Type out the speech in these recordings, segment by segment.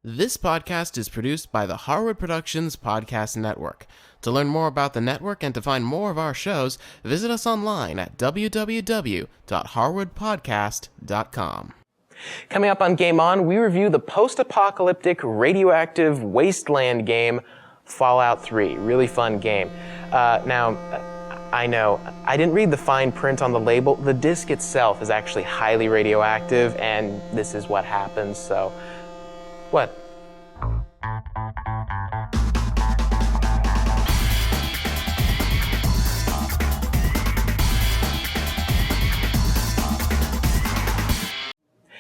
This podcast is produced by the Harwood Productions Podcast Network. To learn more about the network and to find more of our shows, visit us online at www.harwoodpodcast.com. Coming up on Game On, we review the post-apocalyptic radioactive wasteland game Fallout 3. Really fun game. Now, I know, I didn't read the fine print on the label. The disc itself is actually highly radioactive, and this is what happens, so... What?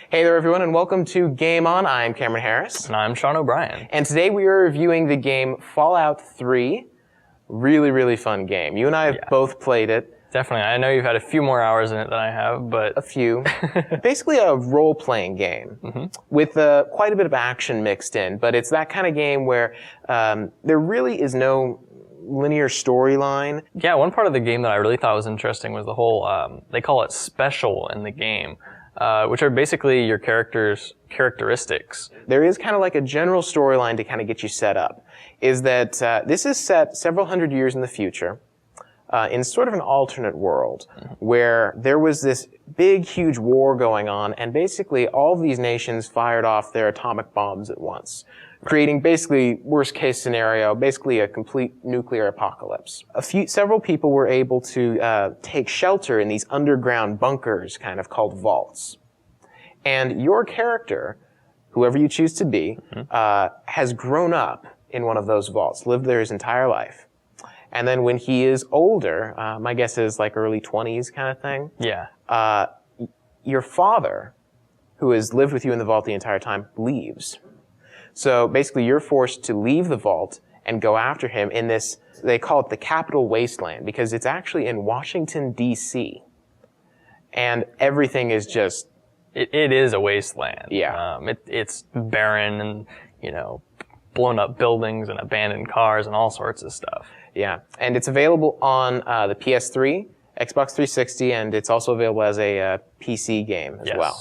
Hey there everyone, and welcome to Game On. I'm Cameron Harris. And I'm Sean O'Brien. And today we are reviewing the game Fallout 3. Really, really fun game. You and I have both played it. Definitely. I know you've had a few more hours in it than I have, but... A few. Basically a role-playing game with quite a bit of action mixed in, but it's that kind of game where there really is no linear storyline. Yeah, one part of the game that I really thought was interesting was the whole, they call it special in the game, which are basically your character's characteristics. There is kind of like a general storyline to kind of get you set up, is that this is set several hundred years in the future. In sort of an alternate world where there was this big, huge war going on, and basically all of these nations fired off their atomic bombs at once, creating basically worst case scenario, basically a complete nuclear apocalypse. Several people were able to take shelter in these underground bunkers, kind of called vaults. And your character, whoever you choose to be, has grown up in one of those vaults, lived there his entire life. And then when he is older, my guess is like early 20s kind of thing. Yeah. Your father, who has lived with you in the vault the entire time, leaves. So basically you're forced to leave the vault and go after him in this, they call it the capital wasteland, because it's actually in Washington, D.C. And everything is just... It is a wasteland. Yeah. It's barren and, you know, blown up buildings and abandoned cars and all sorts of stuff. Yeah, and it's available on the PS3, Xbox 360, and it's also available as a PC game as well.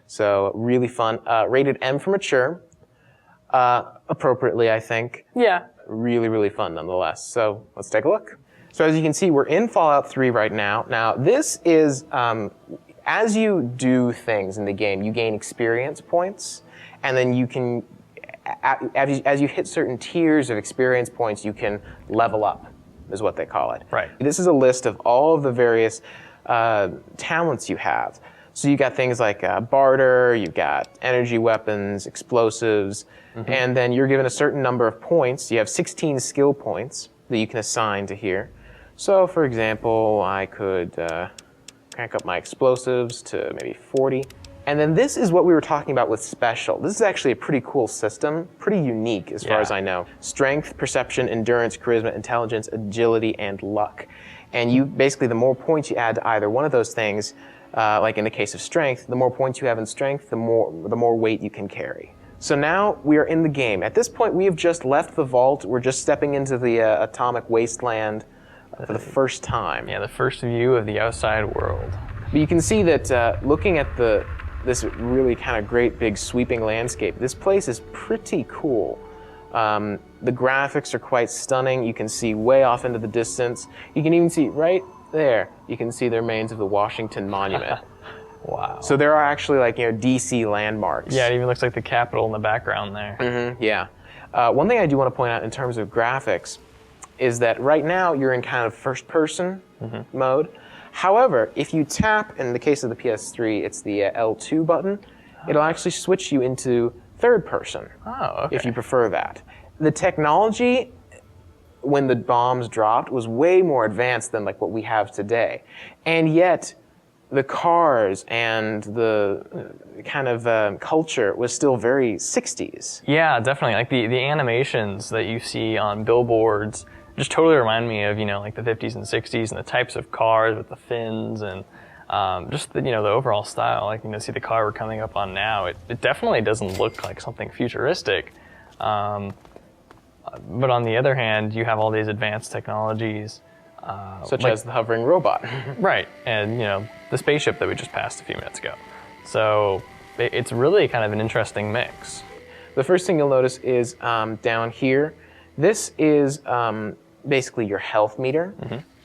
So really fun. Rated M for mature, appropriately, I think. Yeah. Really, really fun nonetheless. So let's take a look. So as you can see, we're in Fallout 3 right now. Now this is, as you do things in the game, you gain experience points, and then you can... As you hit certain tiers of experience points, you can level up, is what they call it. Right. This is a list of all of the various talents you have. So you got things like barter, you've got energy weapons, explosives, and then you're given a certain number of points. You have 16 skill points that you can assign to here. So, for example, I could crank up my explosives to maybe 40. And then this is what we were talking about with special. This is actually a pretty cool system, pretty unique as far as I know. Strength, perception, endurance, charisma, intelligence, agility, and luck. And you basically, the more points you add to either one of those things, like in the case of strength, the more points you have in strength, the more weight you can carry. So now we are in the game. At this point, we have just left the vault. We're just stepping into the atomic wasteland for the first time. Yeah, the first view of the outside world. But you can see that looking at this really kind of great big sweeping landscape. This place is pretty cool. The graphics are quite stunning. You can see way off into the distance. You can even see right there, you can see the remains of the Washington Monument. Wow. So there are actually like, you know, DC landmarks. Yeah, it even looks like the Capitol in the background there. Yeah. One thing I do want to point out in terms of graphics is that right now you're in kind of first person mode. However, if you tap, in the case of the PS3, it's the L2 button, it'll actually switch you into third person, if you prefer that. The technology, when the bombs dropped, was way more advanced than like what we have today. And yet, the cars and the kind of culture was still very 60s. Yeah, definitely. Like the animations that you see on billboards just totally remind me of, you know, like the 50s and 60s and the types of cars with the fins and just the, you know, the overall style. Like, you know, see the car we're coming up on now, it definitely doesn't look like something futuristic. But on the other hand, you have all these advanced technologies. Such as the hovering robot. Right, and, you know, the spaceship that we just passed a few minutes ago. So it's really kind of an interesting mix. the first thing you'll notice is down here, this is basically your health meter.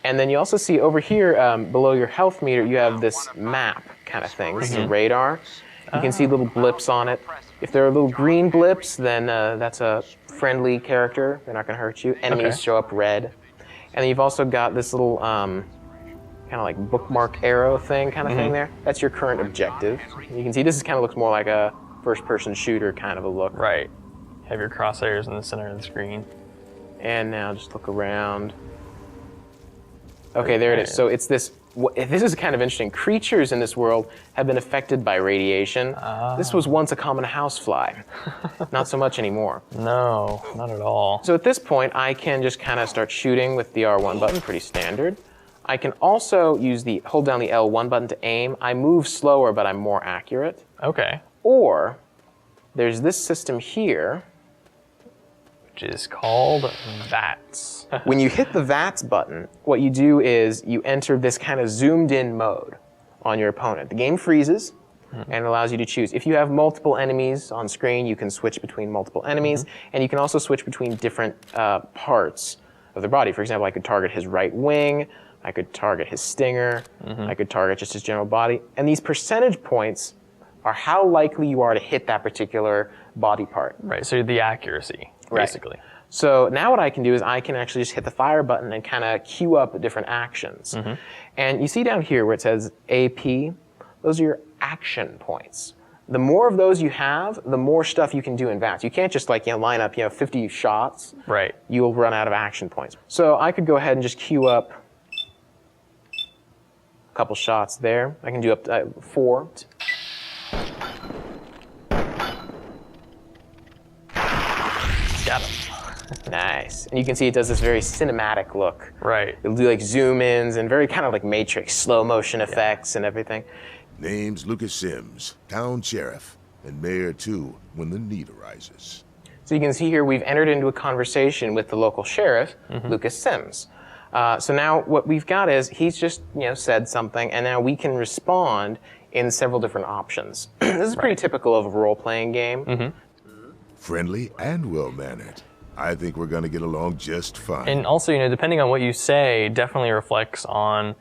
And then you also see over here, below your health meter, you have this map kind of thing. This is a radar. You can see little blips on it. If there are little green blips, then that's a friendly character. They're not going to hurt you. Enemies show up red. And then you've also got this little kind of like bookmark arrow thing kind of thing there. That's your current objective. You can see this kind of looks more like a first-person shooter kind of a look. Right. Have your crosshairs in the center of the screen. And now just look around. Okay, there it is. So it's this. This is kind of interesting. Creatures in this world have been affected by radiation. This was once a common housefly. Not so much anymore. No, not at all. So at this point, I can just kind of start shooting with the R1 button, pretty standard. I can also hold down the L1 button to aim. I move slower, but I'm more accurate. Okay. Or there's this system here, which is called VATS. When you hit the VATS button, what you do is you enter this kind of zoomed in mode on your opponent. The game freezes and allows you to choose. If you have multiple enemies on screen, you can switch between multiple enemies, and you can also switch between different parts of their body. For example, I could target his right wing, I could target his stinger, I could target just his general body. And these percentage points are how likely you are to hit that particular body part. Right, so the accuracy, basically. Right. So now what I can do is I can actually just hit the fire button and kind of queue up different actions. And you see down here where it says AP, those are your action points. The more of those you have, the more stuff you can do in VATS. You can't just line up 50 shots. Right. You'll run out of action points. So I could go ahead and just queue up a couple shots there. I can do up to 4. Got him. Nice. And you can see it does this very cinematic look. Right. It'll do like zoom-ins and very kind of like Matrix, slow motion effects and everything. Name's Lucas Sims, town sheriff, and mayor too when the need arises. So you can see here we've entered into a conversation with the local sheriff, Lucas Sims. So now what we've got is he's just said something, and now we can respond in several different options. This is pretty typical of a role-playing game. Friendly and well-mannered. I think we're going to get along just fine. And also, depending on what you say, definitely reflects on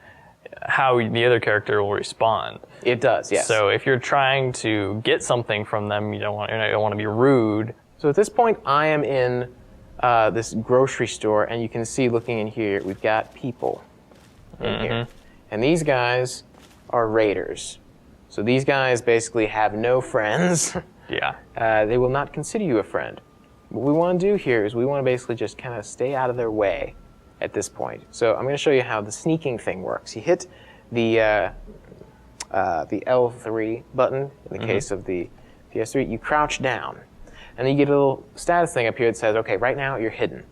how the other character will respond. It does, yes. So if you're trying to get something from them, you don't want to be rude. So at this point, I am in this grocery store, and you can see looking in here, we've got people in here. And these guys are raiders. So these guys basically have no friends. Yeah. They will not consider you a friend. What we want to do here is we want to basically just kind of stay out of their way at this point. So I'm going to show you how the sneaking thing works. You hit the L3 button in the case of the PS3. You crouch down, and then you get a little status thing up here that says, okay, right now you're hidden.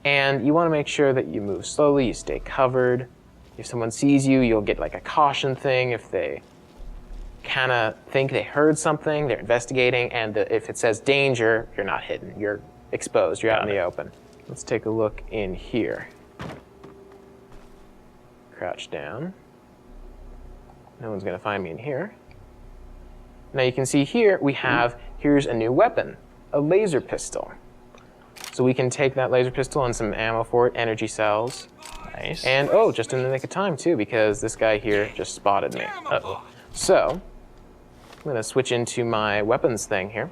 And you want to make sure that you move slowly, you stay covered. If someone sees you, you'll get like a caution thing if they kind of think they heard something, they're investigating, and if it says danger, you're not hidden. You're exposed. You're out in the open. Let's take a look in here. Crouch down. No one's going to find me in here. Now you can see here we have, here's a new weapon, a laser pistol. So we can take that laser pistol and some ammo for it, energy cells. Nice. And, just in the nick of time too, because this guy here just spotted me. So, I'm going to switch into my weapons thing here.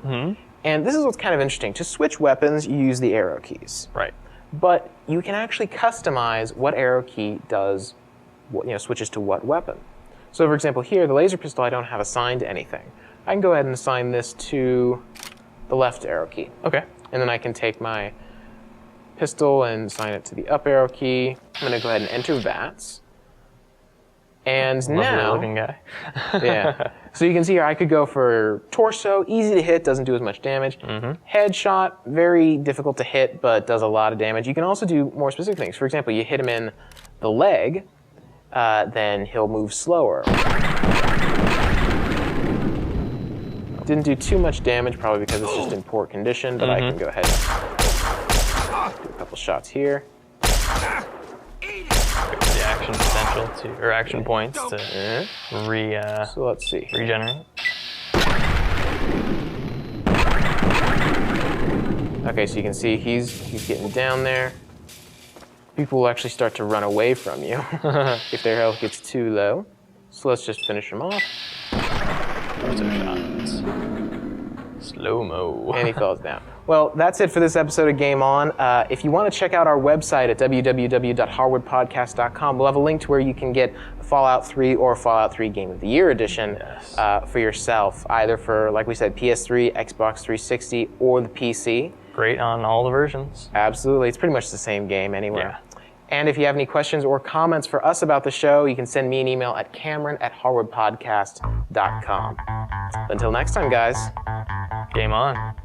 And this is what's kind of interesting. To switch weapons, you use the arrow keys. Right. But you can actually customize what arrow key does, switches to what weapon. So for example here, the laser pistol I don't have assigned to anything. I can go ahead and assign this to the left arrow key. Okay. And then I can take my pistol and assign it to the up arrow key. I'm going to go ahead and enter VATS. And now, looking guy. yeah. So you can see here, I could go for torso, easy to hit, doesn't do as much damage. Headshot, very difficult to hit, but does a lot of damage. You can also do more specific things. For example, you hit him in the leg, then he'll move slower. Didn't do too much damage, probably because it's just in poor condition, but I can go ahead and do a couple shots here. The action potential or action points to So let's see. regenerate. Okay, so you can see he's getting down there. People will actually start to run away from you if their health gets too low. So let's just finish him off. Slow-mo. And he falls down. Well, that's it for this episode of Game On. If you want to check out our website at www.harwoodpodcast.com, we'll have a link to where you can get Fallout 3 or Fallout 3 Game of the Year edition for yourself, either for, like we said, PS3, Xbox 360, or the PC. Great on all the versions. Absolutely. It's pretty much the same game anywhere. Yeah. And if you have any questions or comments for us about the show, you can send me an email at Cameron@harwoodpodcast.com. Until next time, guys. Game on.